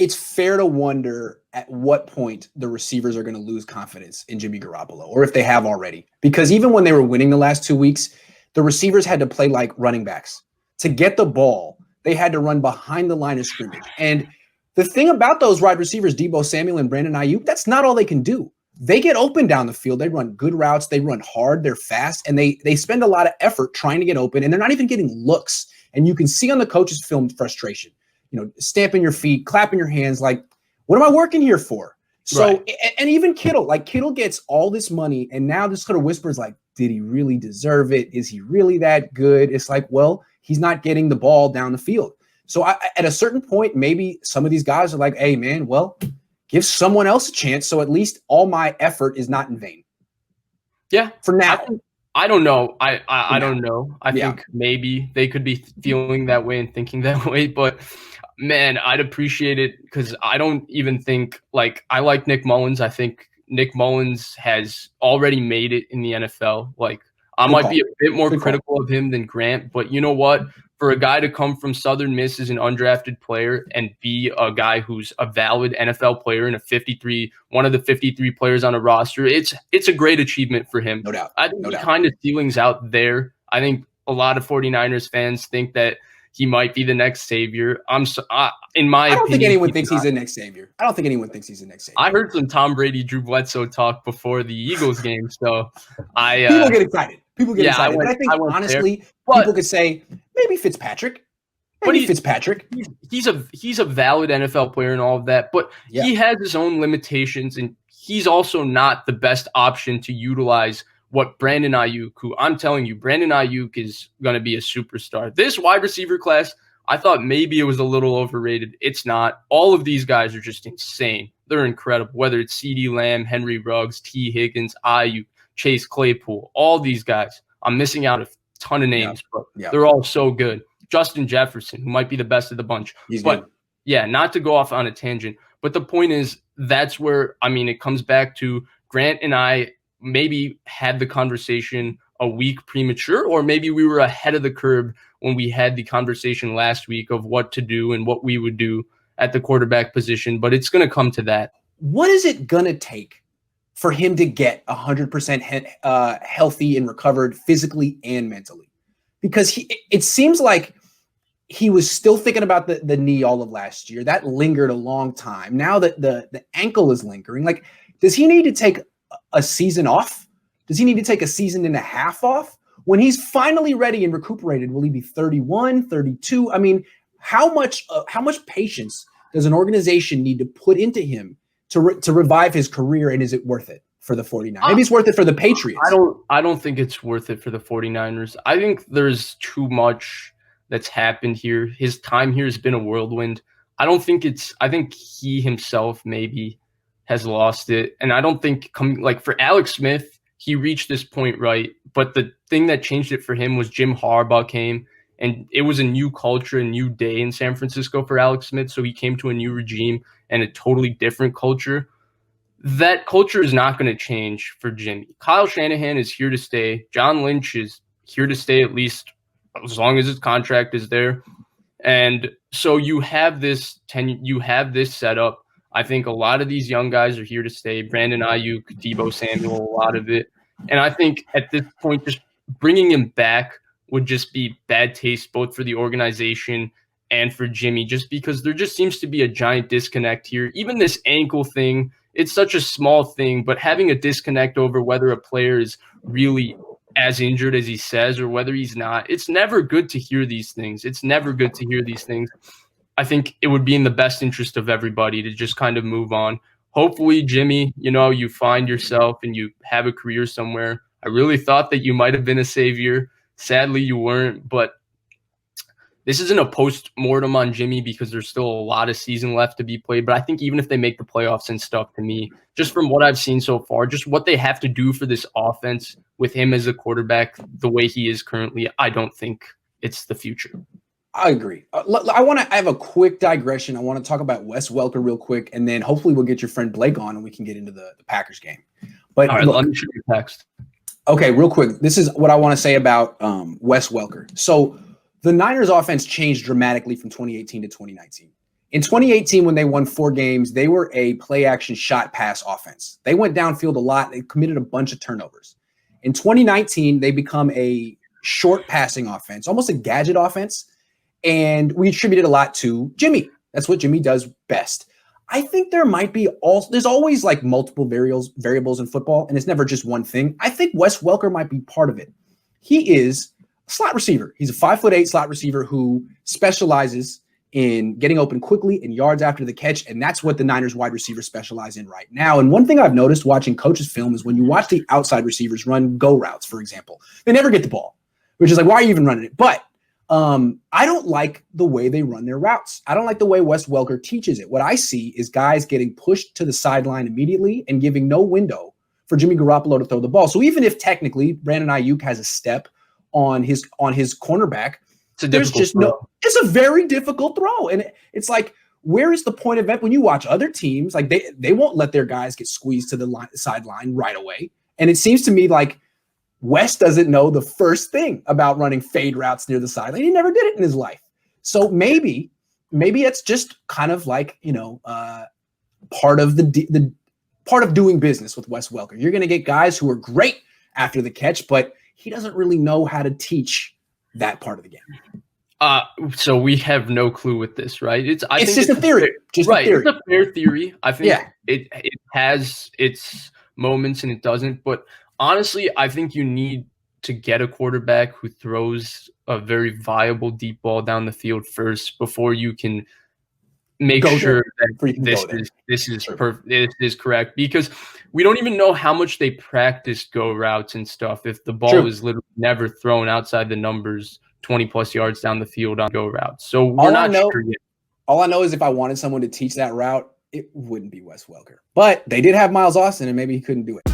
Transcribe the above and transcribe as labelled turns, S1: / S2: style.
S1: it's fair to wonder at what point the receivers are going to lose confidence in Jimmy Garoppolo, or if they have already. Because even when they were winning the last 2 weeks, the receivers had to play like running backs. To get the ball, they had to run behind the line of scrimmage. And the thing about those wide receivers, Deebo Samuel and Brandon Ayuk, that's not all they can do. They get open down the field. They run good routes. They run hard. They're fast. And they spend a lot of effort trying to get open. And they're not even getting looks. And you can see on the coach's film frustration. Stamping your feet, clapping your hands, like, what am I working here for? So, right. And even Kittle gets all this money, and now this sort of whispers like, did he really deserve it? Is he really that good? It's like, well, he's not getting the ball down the field. So at a certain point, maybe some of these guys are like, hey, man, well, give someone else a chance, so at least all my effort is not in vain.
S2: Yeah.
S1: For now.
S2: I don't know. I don't know. I think maybe they could be feeling that way and thinking that way, but man, I'd appreciate it because I don't even think I like Nick Mullins. I think Nick Mullins has already made it in the NFL. I might be a bit more critical of him than Grant, but you know what? For a guy to come from Southern Miss as an undrafted player and be a guy who's a valid NFL player and one of the 53 players on a roster, it's a great achievement for him.
S1: No doubt.
S2: I think the kind of ceiling's out there. I think a lot of 49ers fans think that he might be the next savior. In my opinion,
S1: I don't think anyone thinks he's the next savior. I don't think anyone thinks he's the next savior.
S2: I heard some Tom Brady, Drew Bledsoe talk before the Eagles game, so
S1: people get excited. But I think honestly, people could say maybe Fitzpatrick.
S2: He's a valid NFL player and all of that, but he has his own limitations, and he's also not the best option to utilize what Brandon Ayuk, who I'm telling you, Brandon Ayuk is going to be a superstar. This wide receiver class, I thought maybe it was a little overrated. It's not. All of these guys are just insane. They're incredible, whether it's CeeDee Lamb, Henry Ruggs, T. Higgins, Ayuk, Chase Claypool, all these guys. I'm missing out a ton of names, but they're all so good. Justin Jefferson, who might be the best of the bunch.
S1: He's good.
S2: Yeah, not to go off on a tangent, but the point is that's where, it comes back to Grant and I maybe had the conversation a week premature, or maybe we were ahead of the curve when we had the conversation last week of what to do and what we would do at the quarterback position, but it's going to come to that.
S1: What is it going to take for him to get 100% healthy and recovered physically and mentally? Because it seems like he was still thinking about the knee all of last year. That lingered a long time. Now that the ankle is lingering, does he need to take a season off? Does he need to take a season and a half off? When he's finally ready and recuperated, will he be 31, 32? How much patience does an organization need to put into him to revive his career, and is it worth it for the 49ers? Maybe it's worth it for the Patriots.
S2: I don't think it's worth it for the 49ers. I think there's too much that's happened here. His time here has been a whirlwind. I think he himself maybe has lost it. And I don't think for Alex Smith, he reached this point, right? But the thing that changed it for him was Jim Harbaugh came, and it was a new culture, a new day in San Francisco for Alex Smith. So he came to a new regime and a totally different culture. That culture is not going to change for Jimmy. Kyle Shanahan is here to stay. John Lynch is here to stay, at least as long as his contract is there. And so you have this setup. I think a lot of these young guys are here to stay. Brandon Ayuk, Deebo Samuel, a lot of it. And I think at this point, just bringing him back would just be bad taste both for the organization and for Jimmy, just because there just seems to be a giant disconnect here. Even this ankle thing, it's such a small thing, but having a disconnect over whether a player is really as injured as he says or whether he's not, it's never good to hear these things. I think it would be in the best interest of everybody to just kind of move on. Hopefully, Jimmy, you find yourself and you have a career somewhere. I really thought that you might have been a savior. Sadly, you weren't, but this isn't a post-mortem on Jimmy because there's still a lot of season left to be played. But I think even if they make the playoffs and stuff, to me, just from what I've seen so far, just what they have to do for this offense with him as a quarterback, the way he is currently, I don't think it's the future.
S1: I agree. I have a quick digression. I want to talk about Wes Welker real quick, and then hopefully we'll get your friend Blake on and we can get into the Packers game. But
S2: all right, let me shoot you a text.
S1: Okay, real quick. This is what I want to say about Wes Welker. So the Niners offense changed dramatically from 2018 to 2019. In 2018, when they won 4 games, they were a play action shot pass offense. They went downfield a lot. They committed a bunch of turnovers. In 2019, they become a short passing offense, almost a gadget offense. And we attributed a lot to Jimmy. That's what Jimmy does best. I think there might be there's always like multiple variables in football, and it's never just one thing. I think Wes Welker might be part of it. He is a slot receiver. He's a 5'8" slot receiver who specializes in getting open quickly and yards after the catch, and that's what the Niners wide receivers specialize in right now. And one thing I've noticed watching coaches film is when you watch the outside receivers run go routes, for example, they never get the ball, which is like, why are you even running it? But I don't like the way they run their routes. I don't like the way Wes Welker teaches it. What I see is guys getting pushed to the sideline immediately and giving no window for Jimmy Garoppolo to throw the ball. So even if technically Brandon Ayuk has a step on his cornerback, it's a very difficult throw. And it's like, where is the point of it when you watch other teams? Like they won't let their guys get squeezed to the sideline right away. And it seems to me like Wes doesn't know the first thing about running fade routes near the sideline. He never did it in his life. So maybe it's just kind of like, part of the part of doing business with Wes Welker. You're going to get guys who are great after the catch, but he doesn't really know how to teach that part of the game.
S2: So we have no clue with this, right?
S1: It's just a theory.
S2: It's a fair theory. I think it has its moments and it doesn't. But honestly, I think you need to get a quarterback who throws a very viable deep ball down the field first before you can make sure that this is correct, because we don't even know how much they practice go routes and stuff if the ball is literally never thrown outside the numbers 20 plus yards down the field on go routes. So we're not sure yet.
S1: All I know is if I wanted someone to teach that route, it wouldn't be Wes Welker. But they did have Miles Austin, and maybe he couldn't do it.